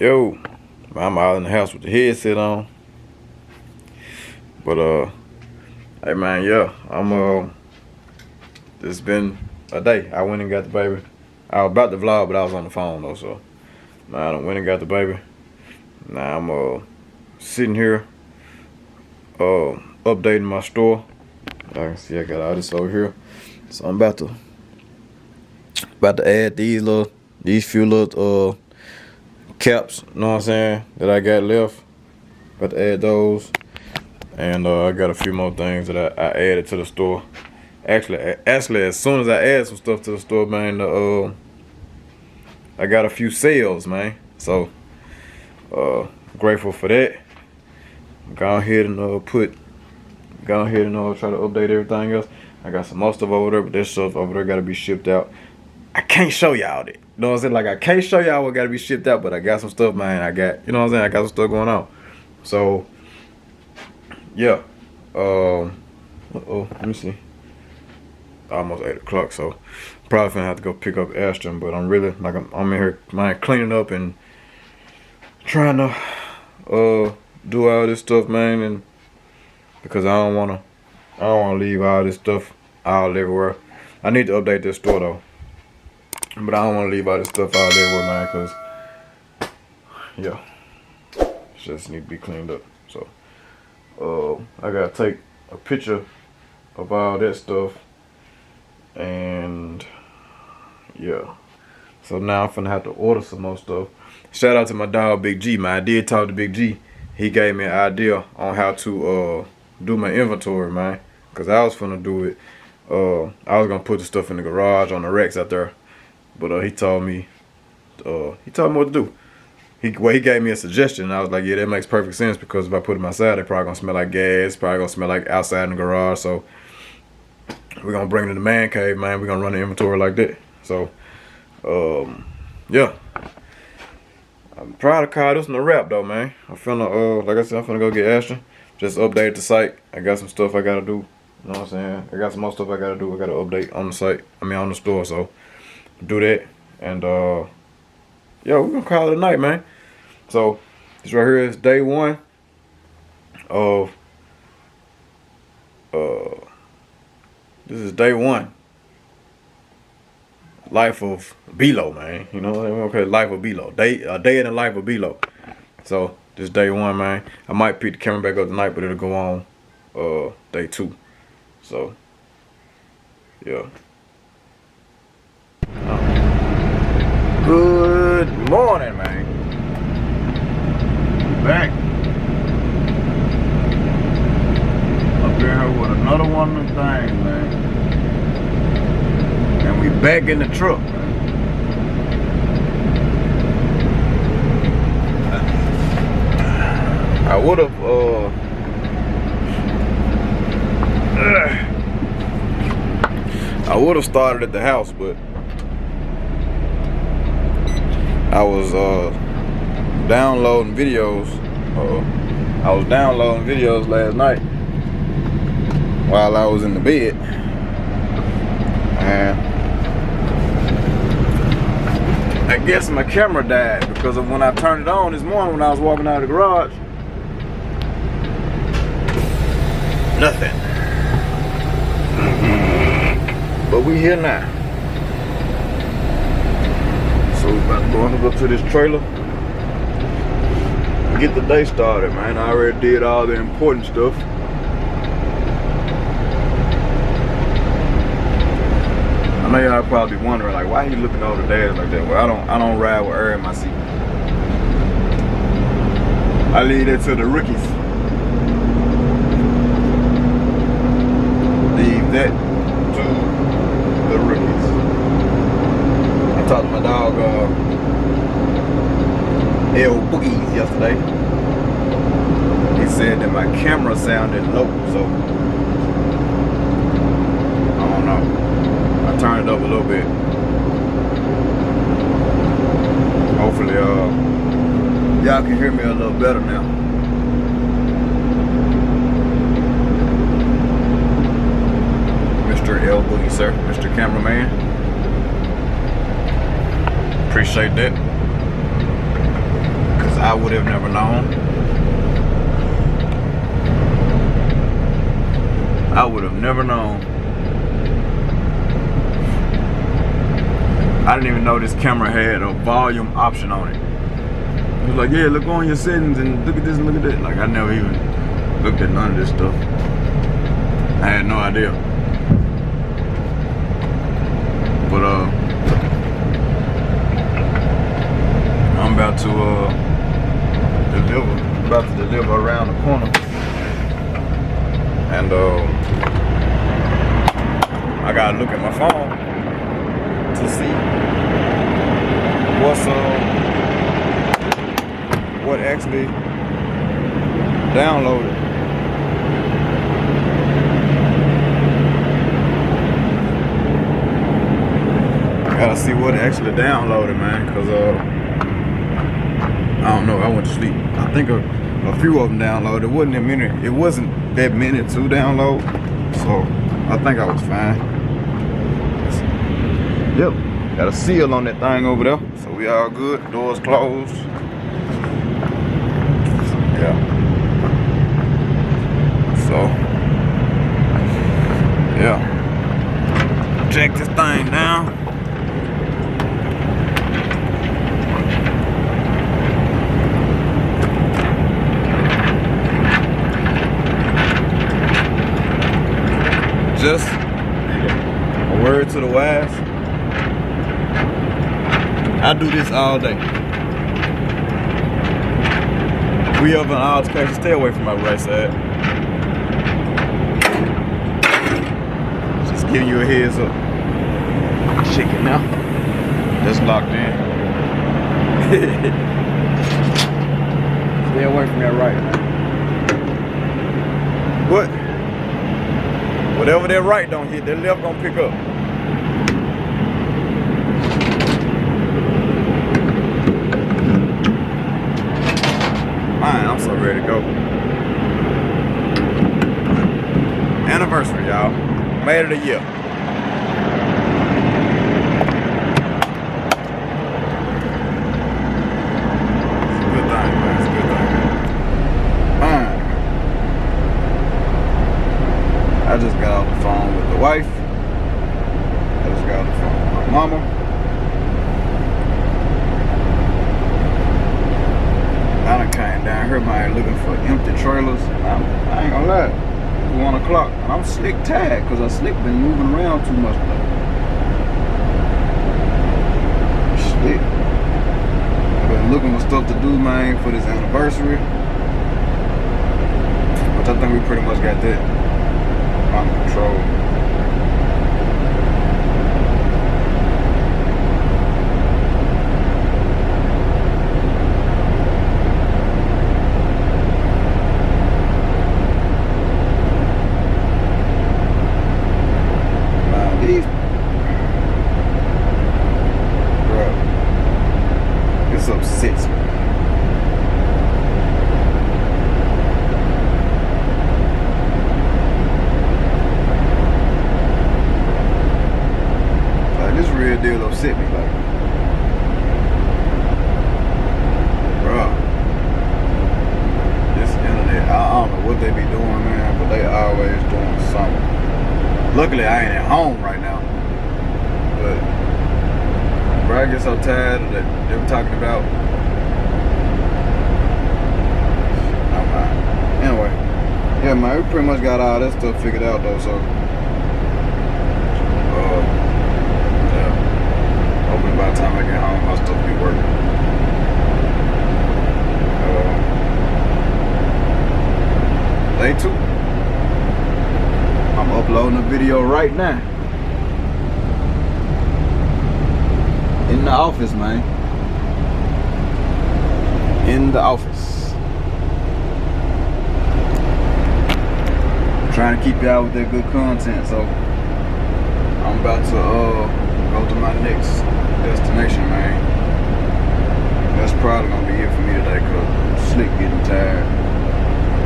Yo, I'm out in the house with the headset on. But hey man, yeah, it's been a day. I went and got the baby. I was about to vlog, but I was on the phone though, so I done went and got the baby. Now I'm sitting here updating my store. I can see I got all this over here. So I'm about to add these few little caps, you know what I'm saying, that I got left. About to add those. And I got a few more things that I added to the store. Actually, as soon as I add some stuff to the store, man, I got a few sales, man. So, grateful for that. Go ahead and try to update everything else. I got some more stuff over there, but this stuff over there got to be shipped out. I can't show y'all that. You know what I'm saying? Like, I can't show y'all what got to be shipped out, but I got some stuff, man. You know what I'm saying? I got some stuff going on. So, yeah. Let me see. Almost 8 o'clock, so probably gonna have to go pick up Ashton. But I'm really I'm in here, man, cleaning up and trying to do all this stuff, man, and because I don't wanna leave all this stuff all everywhere. I need to update this store though, but I don't wanna leave all this stuff all everywhere, man, cause yeah, it just need to be cleaned up. So I gotta take a picture of all that stuff, and yeah, so now I'm finna have to order some more stuff. Shout out to my dog Big G, man. I did talk to Big G. He gave me an idea on how to do my inventory, man, cause I was finna do it. I was gonna put the stuff in the garage on the racks out there, but he told me what to do. He gave me a suggestion, and I was like, yeah, that makes perfect sense, because if I put them outside, they're probably gonna smell like gas, probably gonna smell like outside in the garage. So we're gonna bring it to the man cave, man. We're gonna run the inventory like that. So yeah, I'm proud to call this one a wrap though, man. I'm finna like I said, I'm finna go get Ashton, just update the site. I got some stuff I gotta do, you know what I'm saying? I got some more stuff I gotta do. I gotta update on the site, on the store. So do that, and yeah, we're gonna call it a night, man. So this right here is day one of this is day one. Life of Beelo, man. You know, okay, life of Beelo. A day in the life of Beelo. So this day one, man. I might pick the camera back up tonight, but it'll go on day two. So yeah. Good morning, man. Back up here with another one of them things, man. And we back in the truck, man. I would have started at the house, but I was downloading videos. I was downloading videos last night while I was in the bed, and I guess my camera died because of when I turned it on this morning when I was walking out of the garage. Nothing. But we here now. So we're about to go up to this trailer and get the day started, man. I already did all the important stuff. I know y'all probably be wondering, like, why he looking over the dash like that? Well, I don't ride with air in my seat. I leave that to the rookies. Leave that to the rookies. I talked to my dog L Boogies yesterday. He said that my camera sounded low, so I don't know. I turned it up a little bit. Hopefully y'all can hear me a little better now. Mr. L Boogie, sir. Mr. Cameraman. Appreciate that. I would have never known. I would have never known. I didn't even know this camera had a volume option on it. It was like, yeah, look on your settings and look at this and look at that. Like, I never even looked at none of this stuff. I had no idea. But I'm about to deliver around the corner. And I gotta look at my phone to see what actually downloaded. Gotta see what actually downloaded, man, cause I don't know, I went to sleep. I think a few of them downloaded. It wasn't that many to download, so I think I was fine. Yep, got a seal on that thing over there, so we all good. Doors closed. Yeah. So, yeah. Check this thing down. Just a word to the wise. I do this all day. If we ever in altercation, stay away from my right side. Just giving you a heads up. Check it now. That's locked in. Stay away from that right, man. What? Whatever that right don't hit, that left gonna pick up. Man, I'm so ready to go. Anniversary, y'all. Made it a year. It's a good thing, man. It's a good thing. I just got off the phone with the wife. I just got off the phone with my mama. I done came down here, man, looking for empty trailers. I ain't gonna lie, it's 1 o'clock, and I'm slick tired because I slick been moving around too much lately. Slick. I've been looking for stuff to do, man, for this anniversary, which I think we pretty much got that under control. Now these, bro, this upsets me. Real deal upset me, like, bro, this internet, I don't know what they be doing, man, but they always doing something. Luckily, I ain't at home right now, but, bro, I get so tired of them talking about. Anyway, yeah, man, we pretty much got all that stuff figured out, though, so. By the time I get home, I'll still be working. Day 2. I'm uploading a video right now. In the office, man. In the office. I'm trying to keep y'all with that good content, so I'm about to go to my next destination, man. That's probably gonna be it for me today, cause I'm slick getting tired.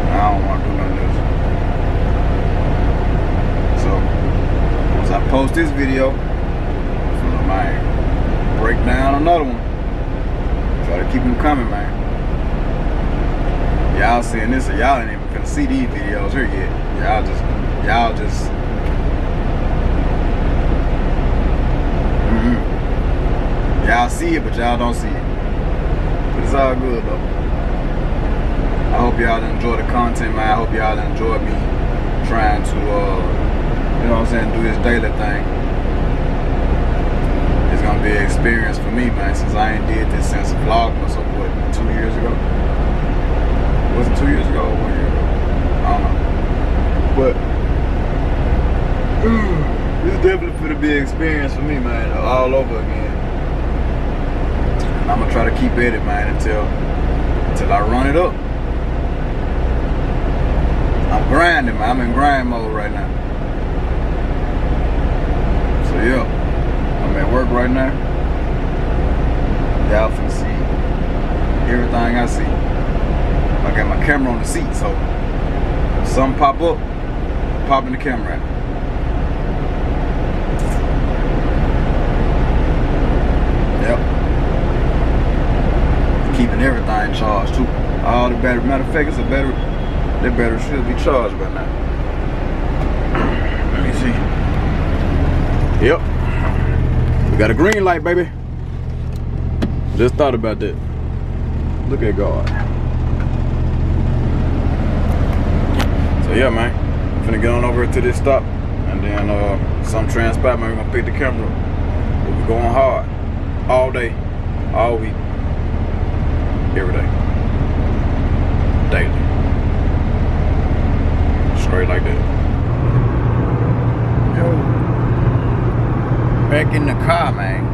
I don't want to do none of this. So once I post this video, I might break down another one. Try to keep them coming, man. Y'all seeing this, or y'all ain't even gonna see these videos here yet. Y'all just. Y'all see it, but y'all don't see it. But it's all good though. I hope y'all enjoy the content, man. I hope y'all enjoy me trying to, you know what I'm saying, do this daily thing. It's gonna be an experience for me, man, since I ain't did this since Vlogmas, so what, 2 years ago? Was it 2 years ago or 1 year ago? I don't know. But it's definitely gonna be an experience for me, man, all over again. And I'm gonna try to keep at it, man, until I run it up. I'm grinding, man. I'm in grind mode right now. So yeah, I'm at work right now. Y'all can see everything I see. I got my camera on the seat, so if something pop up, popping the camera out. Yep. Keeping everything charged too. All the battery. Matter of fact, it's a battery. That battery should be charged by now. Let me see. Yep. We got a green light, baby. Just thought about that. Look at God. So yeah, man. I'm finna get on over to this stop. And then some transpire, man. We're gonna pick the camera up. We're going hard. All day. All week. Every day. Daily. Straight like that. Yo. Back in the car, man.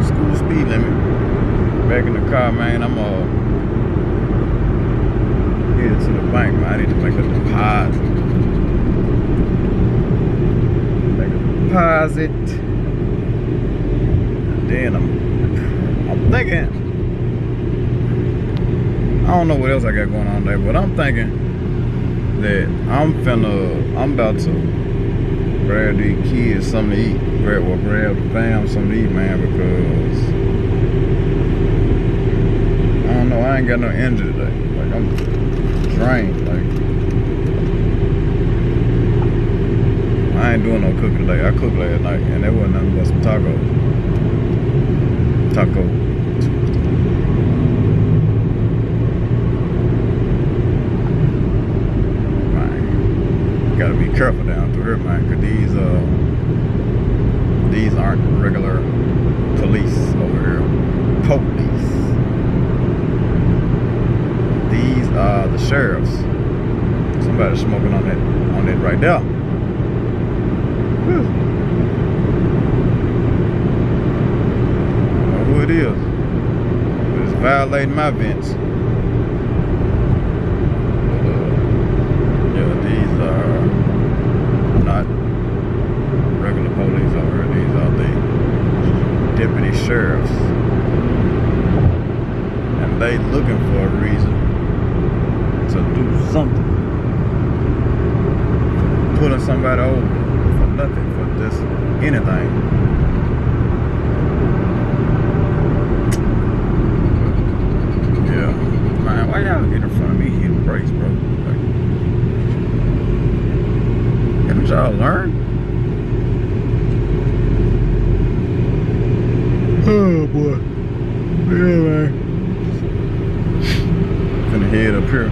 School speed limit. Back in the car, man. I'm headed to the bank, man. I need to make a deposit. Make a deposit. And then I'm thinking, I don't know what else I got going on there, but I'm thinking that I'm about to grab these kids something to eat. Grab the fam something to eat, man, because I don't know, I ain't got no energy today. Like, I'm drained. Like, I ain't doing no cooking today. I cooked last night, and that wasn't nothing but some tacos. Gotta be careful down through here, man, cause these aren't regular police over here. Police. These are the sheriffs. Somebody's smoking on that right there. Whew. I don't know who it is. But it's violating my vents. These are not regular police over here. These are the deputy sheriffs. And they looking for a reason to do something. Pulling somebody over for nothing, for just anything. Yeah. Man, why y'all get in front of me hitting brakes, bro? Like, haven't y'all learned? Oh boy. Yeah, man. Finna head up here.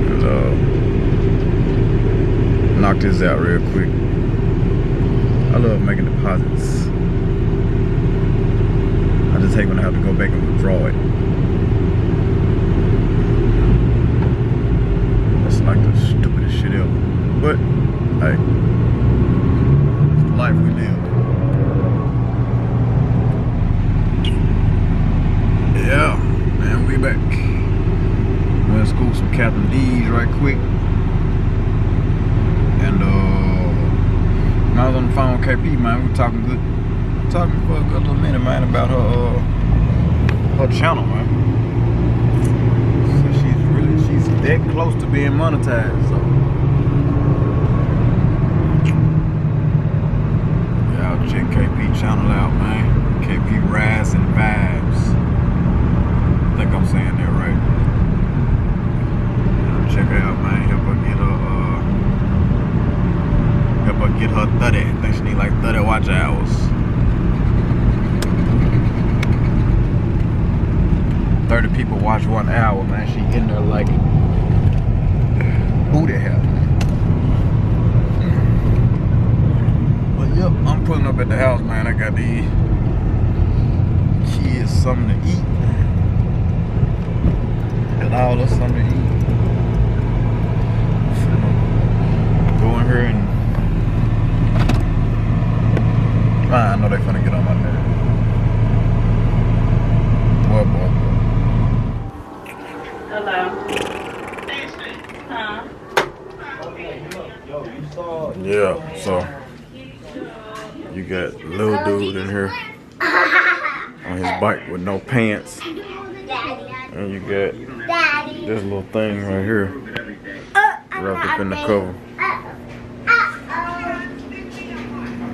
Cause knock this out real quick. I love making deposits. I just hate when I have to go back and withdraw it. Like the stupidest shit ever. But hey, it's the life we live. Yeah, man, we back. Went to school some Captain D's right quick. And when I was on the phone with KP, man, we were talking for a good little minute, man, about her channel, man. She's that close to being monetized, so y'all check KP channel out, man. KP Rise and Vibes. keep her watch 1 hour, man. She in there like booty hair. But yep, I'm pulling up at the house, man. I got these kids something to eat. Got all us something to eat. Go in here and I know they finna get on my nerves. Boy. Hello. Huh? Yeah, so you got little dude in here on his bike with no pants. And you got this little thing right here wrapped up in the cover.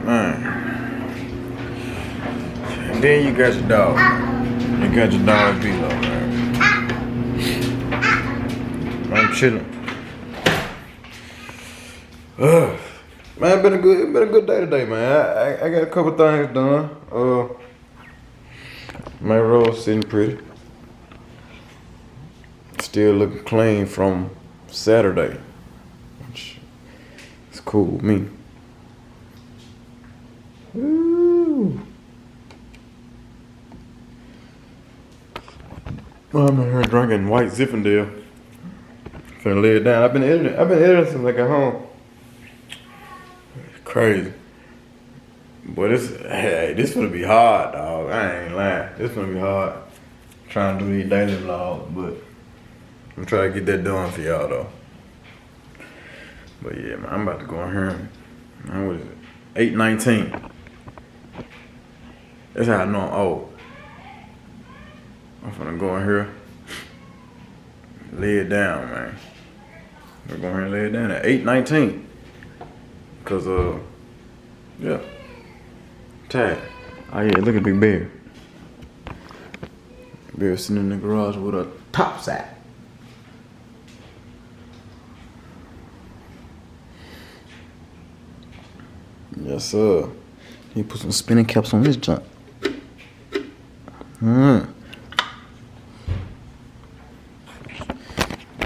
Man. And then you got your dog. You got your dog Beelo, man. I'm chilling. Man, it's been a good day today, man. I got a couple things done. My road's sitting pretty. Still looking clean from Saturday, which is cool with me. Woo. I'm in here drinking white Zinfandel. Finna lay it down. I've been editing since I got home. It's crazy. But this finna be hard, dog. I ain't lying. This finna be hard. Trying to do these daily vlogs, but I'm trying to get that done for y'all though. But yeah, man, I'm about to go in here. Man, what is it? 8:19. That's how I know I'm old. I'm finna go in here, lay it down, man. We're going here and lay it down at 8:19. Cause yeah, tired. Oh yeah, look at Big Bear. Bear sitting in the garage with a top sack. Yes, sir. He put some spinning caps on his junk.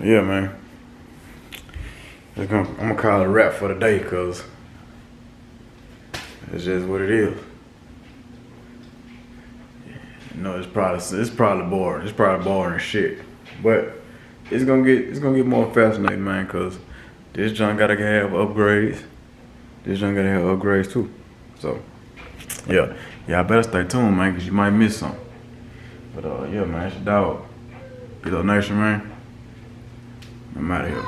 Yeah, man. I'm gonna call it a wrap for the day, cause it's just what it is. You know, it's probably boring. It's probably boring as shit, but it's gonna get more fascinating, man. Cause this junk gotta have upgrades. This junk gotta have upgrades too. So yeah, I better stay tuned, man, cause you might miss something. But yeah, man, it's your dog. Beelo Nation, man. I'm out of here.